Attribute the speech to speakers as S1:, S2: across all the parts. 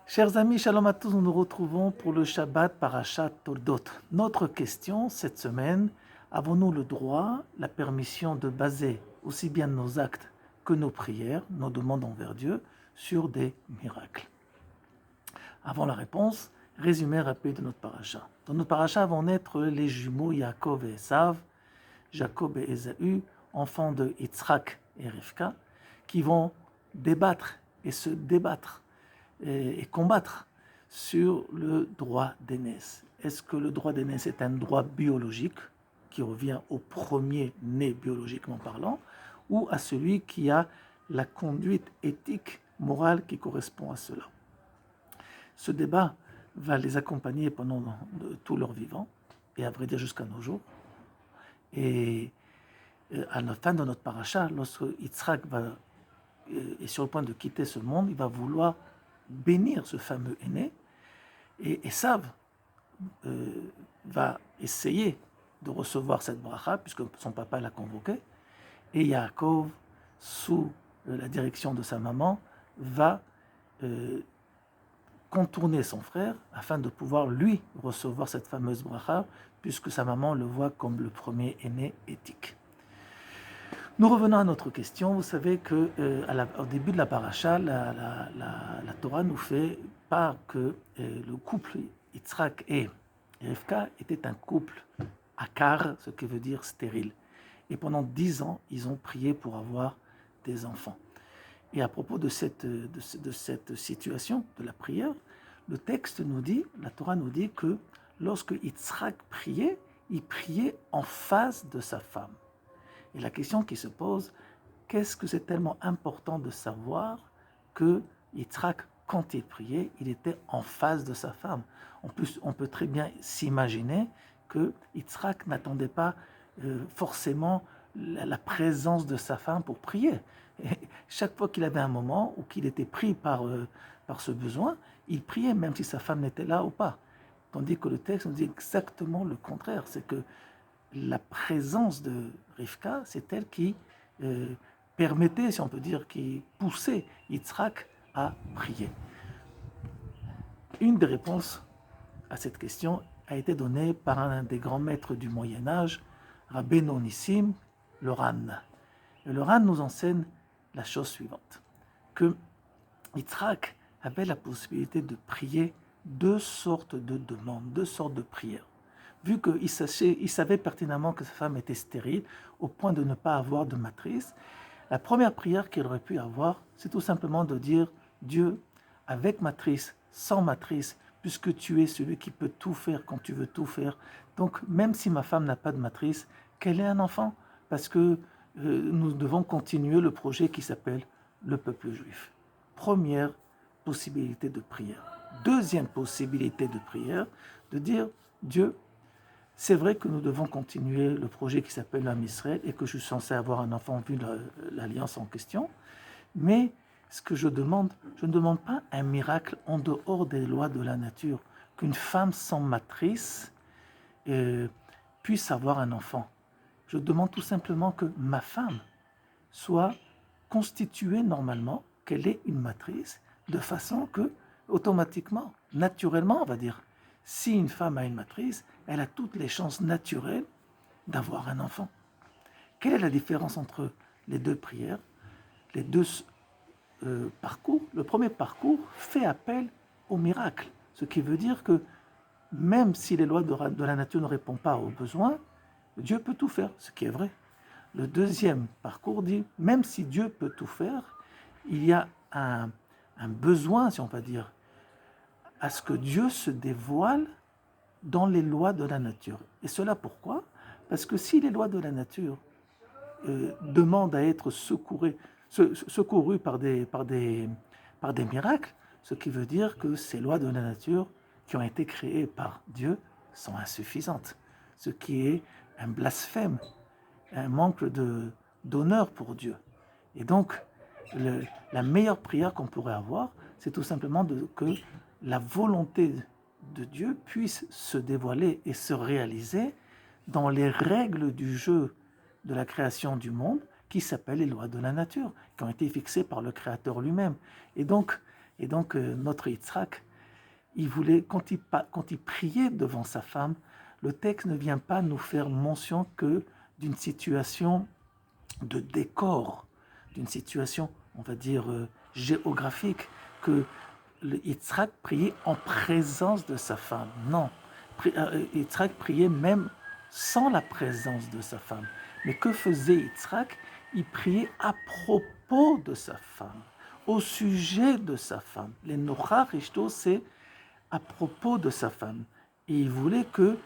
S1: Chers amis, shalom à tous, nous nous retrouvons pour le Shabbat Parashat Toldot. Notre question cette semaine, avons-nous le droit, la permission de baser aussi bien nos actes que nos prières, nos demandes envers Dieu, sur des miracles? Avant la réponse, résumé rapide de notre paracha. Dans notre paracha vont naître les jumeaux Yaakov et Esav, Jacob et Ésaü, enfants de Yitzhak et Rivka, qui vont débattre et se débattre et combattre sur le droit d'aînesse. Est-ce que le droit d'aînesse est un droit biologique qui revient au premier-né biologiquement parlant ou à celui qui a la conduite éthique, morale qui correspond à cela? Ce débat va les accompagner pendant tout leur vivant et à vrai dire jusqu'à nos jours. Et à la fin de notre paracha, lorsque Yitzhak est sur le point de quitter ce monde, il va vouloir bénir ce fameux aîné, et Esav va essayer de recevoir cette bracha, puisque son papa l'a convoqué, et Yaakov, sous la direction de sa maman, va contourner son frère afin de pouvoir lui recevoir cette fameuse bracha, puisque sa maman le voit comme le premier aîné éthique. Nous revenons à notre question. Vous savez qu'au début de la paracha, la Torah nous fait part que le couple Yitzhak et Rivka était un couple akar, ce qui veut dire stérile. Et pendant 10 ans, ils ont prié pour avoir des enfants. Et à propos de cette situation, de la prière, le texte nous dit, la Torah nous dit que lorsque Yitzhak priait, il priait en face de sa femme. Et la question qui se pose, qu'est-ce que c'est tellement important de savoir que Yitzhak, quand il priait, il était en face de sa femme. On peut très bien s'imaginer que Yitzhak n'attendait pas forcément la présence de sa femme pour prier. Et chaque fois qu'il avait un moment où qu'il était pris par ce besoin, il priait même si sa femme n'était là ou pas. Tandis que le texte nous dit exactement le contraire, c'est que la présence de Rivka, c'est elle qui permettait, si on peut dire, qui poussait Yitzhak à prier. Une des réponses à cette question a été donnée par un des grands maîtres du Moyen-Âge, Rabbeinu Nissim, le Ran. Et le Ran nous enseigne la chose suivante, que Yitzhak avait la possibilité de prier deux sortes de demandes, deux sortes de prières. Vu qu'il savait pertinemment que sa femme était stérile, au point de ne pas avoir de matrice, la première prière qu'il aurait pu avoir, c'est tout simplement de dire « Dieu, avec matrice, sans matrice, puisque tu es celui qui peut tout faire quand tu veux tout faire, donc même si ma femme n'a pas de matrice, qu'elle ait un enfant, parce que nous devons continuer le projet qui s'appelle le peuple juif. » Première possibilité de prière. Deuxième possibilité de prière, de dire « Dieu, c'est vrai que nous devons continuer le projet qui s'appelle l'Am Israël et que je suis censé avoir un enfant vu l'alliance en question, mais ce que je ne demande pas un miracle en dehors des lois de la nature, qu'une femme sans matrice puisse avoir un enfant. Je demande tout simplement que ma femme soit constituée normalement, qu'elle ait une matrice, de façon que, automatiquement, naturellement, on va dire, si une femme a une matrice, elle a toutes les chances naturelles d'avoir un enfant. Quelle est la différence entre les deux prières, les deux parcours? Le premier parcours fait appel au miracle, ce qui veut dire que même si les lois de la nature ne répondent pas aux besoins, Dieu peut tout faire, ce qui est vrai. Le deuxième parcours dit, même si Dieu peut tout faire, il y a un besoin, si on peut dire, à ce que Dieu se dévoile dans les lois de la nature. Et cela pourquoi? Parce que si les lois de la nature demandent à être secourues par des miracles, ce qui veut dire que ces lois de la nature qui ont été créées par Dieu sont insuffisantes, ce qui est un blasphème, un manque d'honneur pour Dieu. Et donc, la meilleure prière qu'on pourrait avoir, c'est tout simplement que la volonté de Dieu puisse se dévoiler et se réaliser dans les règles du jeu de la création du monde qui s'appellent les lois de la nature, qui ont été fixées par le Créateur lui-même. Et donc, Et donc, notre Yitzhak, il voulait, quand il priait devant sa femme, le texte ne vient pas nous faire mention que d'une situation de décor, d'une situation, on va dire, géographique, que Yitzhak priait en présence de sa femme. Non, Yitzhak priait même sans la présence de sa femme. Mais que faisait Yitzhak? Il priait à propos de sa femme, au sujet de sa femme. Les Nochach Ishto, c'est à propos de sa femme. Et il voulait que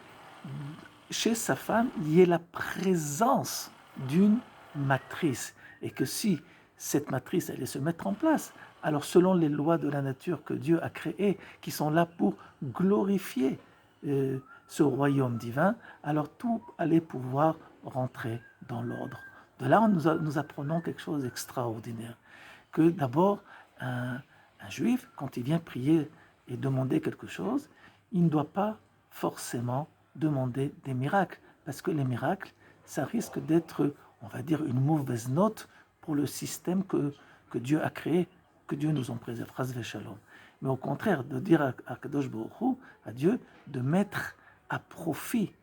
S1: chez sa femme, il y ait la présence d'une matrice. Et que si cette matrice allait se mettre en place, alors selon les lois de la nature que Dieu a créées, qui sont là pour glorifier ce royaume divin, alors tout allait pouvoir rentrer dans l'ordre. De là, nous apprenons quelque chose d'extraordinaire. Que d'abord, un juif, quand il vient prier et demander quelque chose, il ne doit pas forcément demander des miracles, parce que les miracles, ça risque d'être, on va dire, une mauvaise note pour le système que Dieu a créé, que Dieu nous en préserve, Chas v'Shalom. Mais au contraire, de dire à Kadosh Baruch Hu, à Dieu, de mettre à profit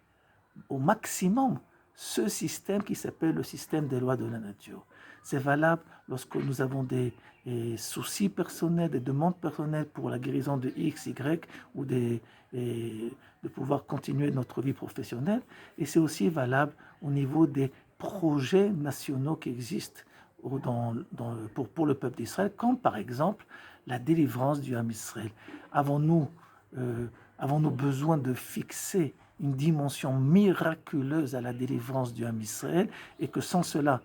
S1: au maximum ce système qui s'appelle le système des lois de la nature. C'est valable lorsque nous avons des soucis personnels, des demandes personnelles pour la guérison de X, Y, ou de pouvoir continuer notre vie professionnelle. Et c'est aussi valable au niveau des projets nationaux qui existent pour le peuple d'Israël, comme par exemple la délivrance du Ham Israël. Avons-nous besoin de fixer une dimension miraculeuse à la délivrance du Ham Israël, et que sans cela,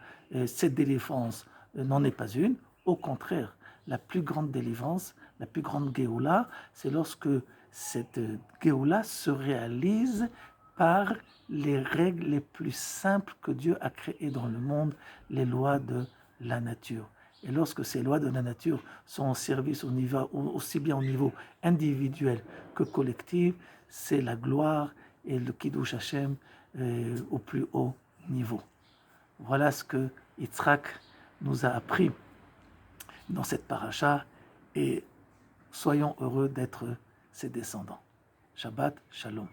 S1: cette délivrance n'en est pas une? Au contraire, la plus grande délivrance, la plus grande Géoula, c'est lorsque cette Géoula se réalise par les règles les plus simples que Dieu a créées dans le monde, les lois de la nature. Et lorsque ces lois de la nature sont en service aussi bien au niveau individuel que collectif, c'est la gloire et le Kiddush Hashem au plus haut niveau. Voilà ce que Yitzhak nous a appris dans cette paracha, et soyons heureux d'être ses descendants. Shabbat Shalom.